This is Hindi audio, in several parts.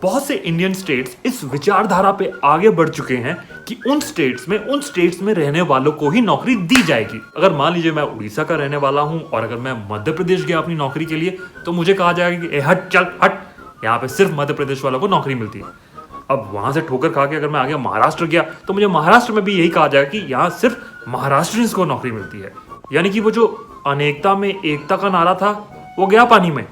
बहुत से इंडियन स्टेट्स इस विचारधारा पे आगे बढ़ चुके हैं कि उन स्टेट्स में रहने वालों को ही नौकरी दी जाएगी। अगर मान लीजिए मैं उड़ीसा का रहने वाला हूं और अगर मैं मध्य प्रदेश गया अपनी नौकरी के लिए, तो मुझे कहा जाएगा कि हट चल हट, यहाँ पे सिर्फ मध्य प्रदेश वालों को नौकरी मिलती है। अब वहां से ठोकर खा के अगर मैं आगे महाराष्ट्र गया तो मुझे महाराष्ट्र में भी यही कहा जाएगा कि यहाँ सिर्फ महाराष्ट्रियंस को नौकरी मिलती है। यानी कि वो जो अनेकता में एकता का नारा था वो गया पानी में।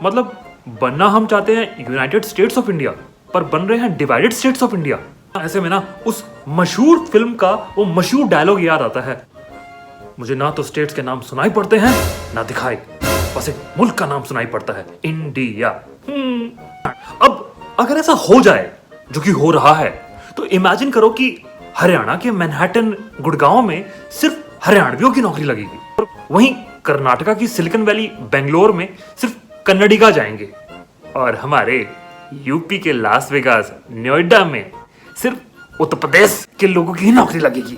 मतलब बनना हम चाहते हैं यूनाइटेड स्टेट्स ऑफ इंडिया, पर बन रहे हैं डिवाइडेड स्टेट्स ऑफ इंडिया। ऐसे में ना उस मशहूर फिल्म का वो मशहूर डायलॉग याद आता है, मुझे ना तो स्टेट्स के नाम सुनाई पड़ते हैं ना दिखाई, बस एक मुल्क का नाम सुनाई पड़ता है, इंडिया। अब अगर ऐसा हो जाए, जो कि हो रहा है, तो इमेजिन करो कि हरियाणा के मैनहट्टन गुड़गांव में सिर्फ हरियाणवियों की नौकरी लगेगी और वहीं कर्नाटका की सिलिकॉन वैली बेंगलोर में सिर्फ कन्नडिगा जाएंगे और हमारे यूपी के लास वेगास नोएडा में सिर्फ उत्तर प्रदेश के लोगों की ही नौकरी लगेगी।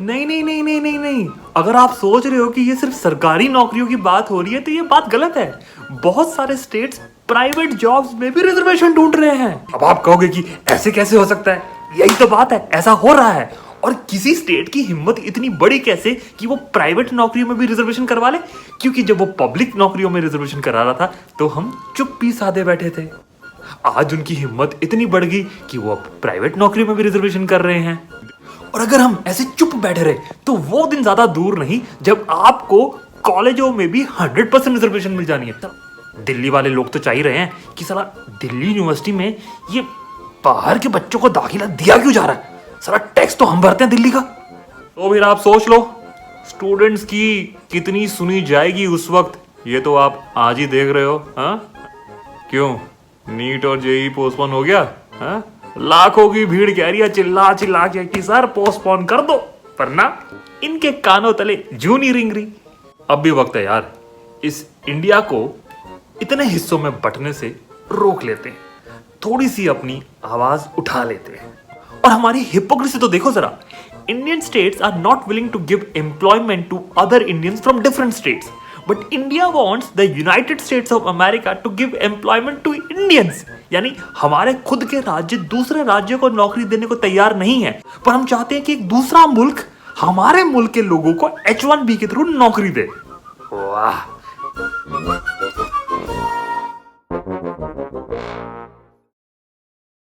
नहीं नहीं नहीं नहीं नहीं नहीं, अगर आप सोच रहे हो कि ये सिर्फ सरकारी नौकरियों की बात हो रही है तो ये बात गलत है। बहुत सारे स्टेट्स प्राइवेट जॉब्स में भी रिजर्वेशन ढूंढ रहे हैं। अब आप कहोगे कि ऐसे कैसे हो सकता है? यही तो बात है, ऐसा हो रहा है। और किसी स्टेट की हिम्मत इतनी बड़ी कैसे कि वो प्राइवेट नौकरियों में भी रिजर्वेशन करवा ले? क्योंकि जब वो पब्लिक नौकरियों में रिजर्वेशन करा रहा था तो हम चुप्पी साधे बैठे थे। आज उनकी हिम्मत इतनी बढ़ गई कि वो अब प्राइवेट नौकरियों में भी रिजर्वेशन कर रहे हैं। और अगर हम ऐसे चुप बैठे रहे तो वो दिन ज्यादा दूर नहीं जब आपको कॉलेजों में भी 100% रिजर्वेशन मिल जानी है। दिल्ली वाले लोग तो चाह ही रहे हैं कि साला दिल्ली यूनिवर्सिटी में ये बाहर के बच्चों को दाखिला दिया क्यों जा रहा है? सारा टैक्स तो हम भरते हैं दिल्ली का। तो फिर आप सोच लो स्टूडेंट्स की कितनी सुनी जाएगी उस वक्त, ये तो आप आज ही देख रहे हो। हाँ क्यों, नीट और जेई पोस्टपोन हो गया? हाँ, लाखों की भीड़ कह रही है चिल्ला चिल्ला के कि सर पोस्टपोन कर दो, पर ना इनके कानों तले जू नहीं रिंग रही। अब भी वक्त है यार, इस इंडिया को इतने हिस्सों में बंटने से रोक लेते हैं, थोड़ी सी अपनी आवाज उठा लेते हैं। और हमारी हिपोक्रेसी तो देखो जरा। Indian states are not willing to give employment to other Indians from different states, but India wants the United States of America to give employment to Indians. यानी हमारे खुद के राज्य दूसरे राज्यों को नौकरी देने को तैयार नहीं है, पर हम चाहते हैं कि एक दूसरा मुल्क हमारे मुल्क के लोगों को H1B के थ्रू नौकरी दे। वाह।